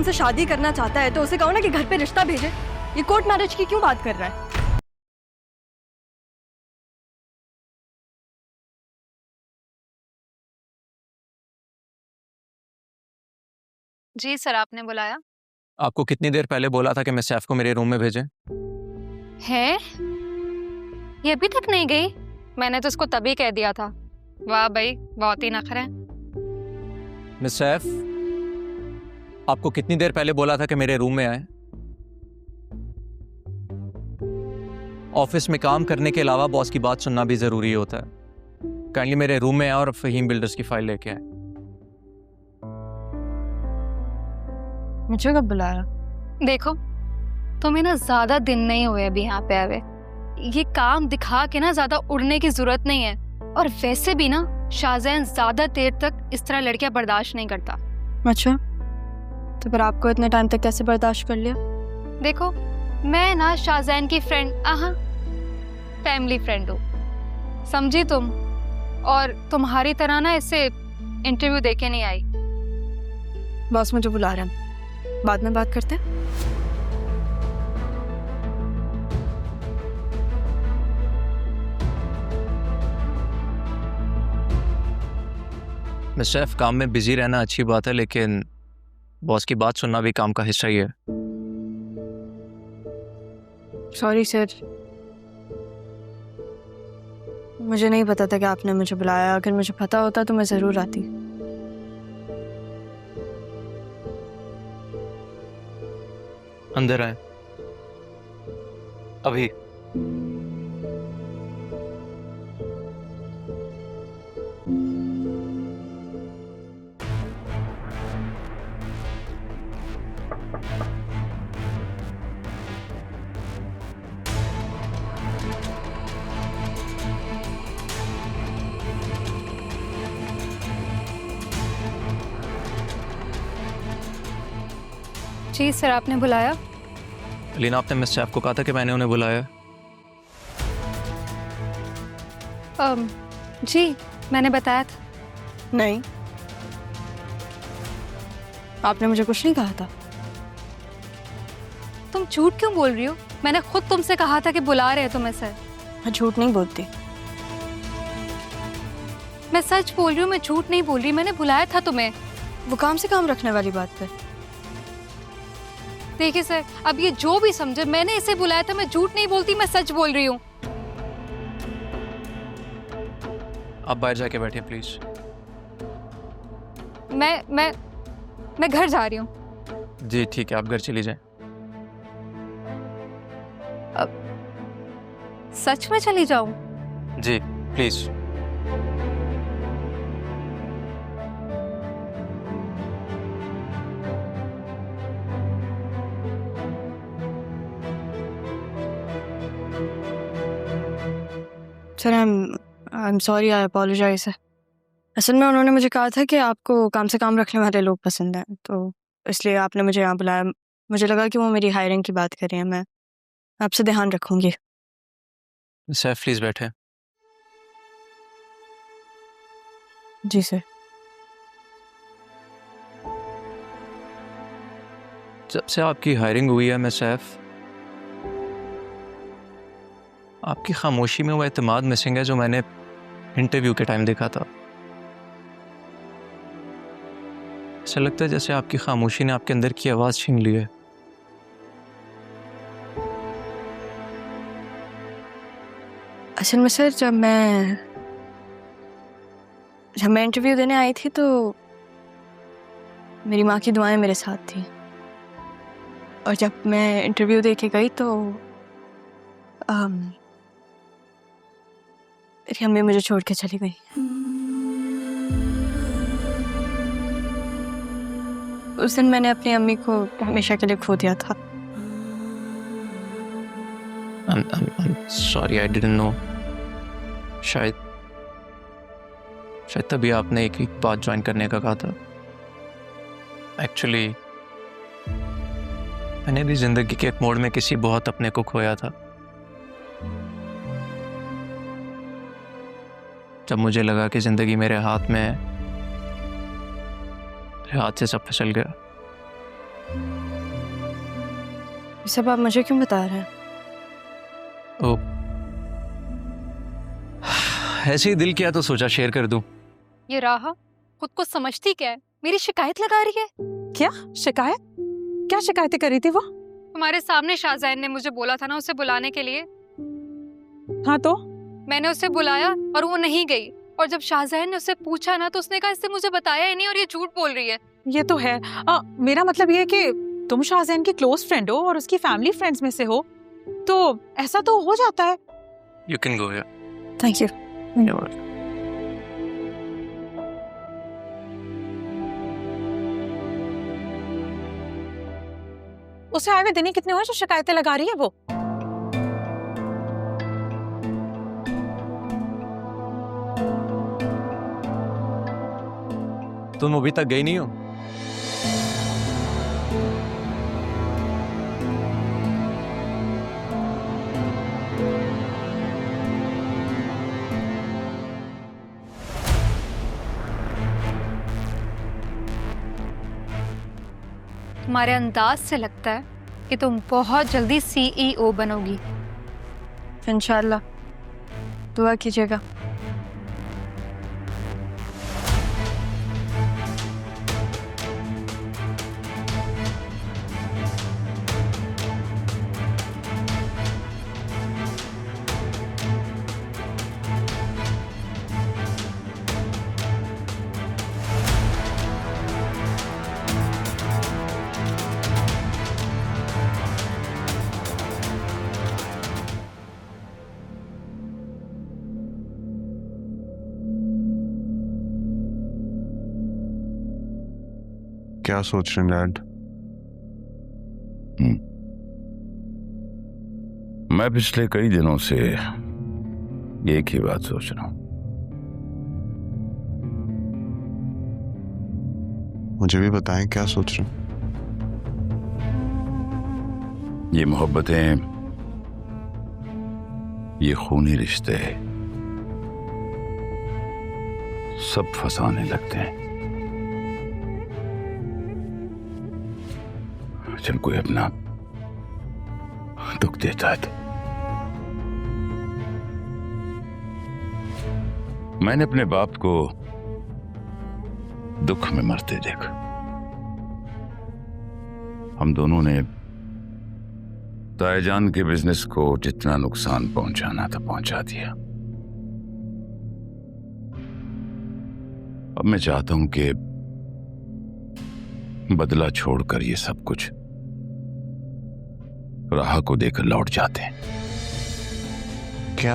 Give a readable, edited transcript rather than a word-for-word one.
तुमसे शादी करना चाहता है तो उसे कहो ना कि घर पे रिश्ता भेजे। ये कोर्ट मैरिज की क्यों बात कर रहा है? जी सर, आपने बुलाया आपको कितनी देर पहले बोला था कि मैं सैफ को मेरे रूम में भेजें? है? ये अभी तक नहीं गई? मैंने तो उसको तभी कह दिया था। वाह भाई, बहुत ही नखरे हैं। मिस सैफ, आपको कितनी देर पहले बोला था कि मेरे रूम में आए? ऑफिस में काम करने के अलावा बॉस की बात सुनना भी जरूरी होता है। काइंडली मेरे रूम में आए और फहीम बिल्डर्स की फाइल लेके आए। मुझे कब बुलाया? देखो, तुम्हें ना ज्यादा दिन नहीं हुए अभी यहाँ पे आए। ये काम दिखा के ना ज्यादा उड़ने की जरूरत नहीं है। और वैसे भी ना शाहजैन ज्यादा देर तक इस तरह लड़कियां बर्दाश्त नहीं करता। अच्छा, तो फिर आपको इतने टाइम तक कैसे बर्दाश्त कर लिया? देखो, मैं ना शाहजैन की फ्रेंड, फैमिली फ्रेंड हूँ, समझी तुम? और तुम्हारी तरह ना इसे इंटरव्यू देके नहीं आई। बॉस मुझे बुला रहे हैं, बाद में बात करते हैं। मिस सैफ, काम में बिजी रहना अच्छी बात है, लेकिन बॉस की बात सुनना भी काम का हिस्सा ही है। सॉरी सर, मुझे नहीं पता था कि आपने मुझे बुलाया। अगर मुझे पता होता तो मैं जरूर आती। अंदर आए अभी। जी सर, आपने बुलाया? लीना, आपने मिस सैफ को कहा था कि मैंने उन्हें बुलाया? जी, मैंने बताया था। नहीं, आपने मुझे कुछ नहीं कहा था। तुम झूठ क्यों बोल रही हो? मैंने खुद तुमसे कहा था कि बुला रहे हैं तुम्हें सर। मैं झूठ नहीं बोलती। मैं सच बोल रही हूँ, मैं झूठ नहीं बोल रही। मैंने बुलाया था तुम्हें। वो काम से काम रखने वाली बात पर। देखिए सर, अब ये जो भी समझे, मैंने इसे बुलाया था। मैं झूठ नहीं बोलती, मैं सच बोल रही हूँ। आप बाहर जाके बैठिए प्लीज। मैं घर जा रही हूँ। जी ठीक है, आप घर चली जाएं। सच में चली जाऊँ? जी please. Sir, I am sorry, I apologise. असल में उन्होंने मुझे कहा था कि आपको काम से काम रखने वाले लोग पसंद हैं, तो इसलिए आपने मुझे यहाँ बुलाया। मुझे लगा कि वो मेरी हायरिंग की बात कर रही हैं। मैं आपसे ध्यान रखूंगी। सैफ प्लीज बैठे। जी सर। जब से आपकी हायरिंग हुई है मिस सैफ, आपकी खामोशी में वो एतमाद मिसिंग है जो मैंने इंटरव्यू के टाइम देखा था। ऐसा लगता है जैसे आपकी खामोशी ने आपके अंदर की आवाज़ छीन ली है। असल में सर, जब मैं इंटरव्यू देने आई थी तो मेरी माँ की दुआएं मेरे साथ थी। और जब मैं इंटरव्यू दे के गई तो मेरी अम्मी मुझे छोड़ के चली गई। उस दिन मैंने अपनी अम्मी को हमेशा के लिए खो दिया था। I'm sorry, I didn't know. शायद तभी आपने एक बात ज्वाइन करने का कहा था। एक्चुअली मैंने भी जिंदगी के एक मोड़ में किसी बहुत अपने को खोया था, जब मुझे लगा कि जिंदगी मेरे हाथ में है, मेरे हाथ से सब फिसल गया। ये सब आप मुझे क्यों बता रहे हैं? ओ, ऐसे ही दिल किया तो सोचा शेयर कर दूं। ये राहा खुद को समझती क्या है, मेरी शिकायत लगा रही है। क्या शिकायत? क्या शिकायतें करी थी वो? तुम्हारे सामने शाहजैन ने मुझे बोला था ना उसे बुलाने के लिए। हाँ तो मैंने उसे बुलाया और वो नहीं गई, और जब शाहजैन ने उससे पूछा ना तो उसने कहा इससे मुझे बताया ही नहीं और ये झूठ बोल रही है। ये तो है। मेरा मतलब ये है कि तुम शाहजैन की क्लोज फ्रेंड हो और उसकी फैमिली फ्रेंड्स में से हो, तो ऐसा तो हो जाता है। यू कैन गो यार। Thank you. उसे आए हुए दिन ही कितने हुए जो शिकायतें लगा रही है वो? तुम अभी तक गई नहीं हो? तुम्हारे अंदाज से लगता है कि तुम बहुत जल्दी CEO बनोगी। इंशाल्लाह, दुआ कीजिएगा। क्या सोच रहे हैं डैड? मैं पिछले कई दिनों से एक ही बात सोच रहा हूं। मुझे भी बताएं क्या सोच रहे हैं? ये मोहब्बतें, ये खूनी रिश्ते सब फंसाने लगते हैं जब कोई अपना दुख देता है तो। मैंने अपने बाप को दुख में मरते देखा। हम दोनों ने ताईजान के बिजनेस को जितना नुकसान पहुंचाना था पहुंचा दिया। अब मैं चाहता हूं कि बदला छोड़कर ये सब कुछ राह को देकर लौट जाते हैं। क्या?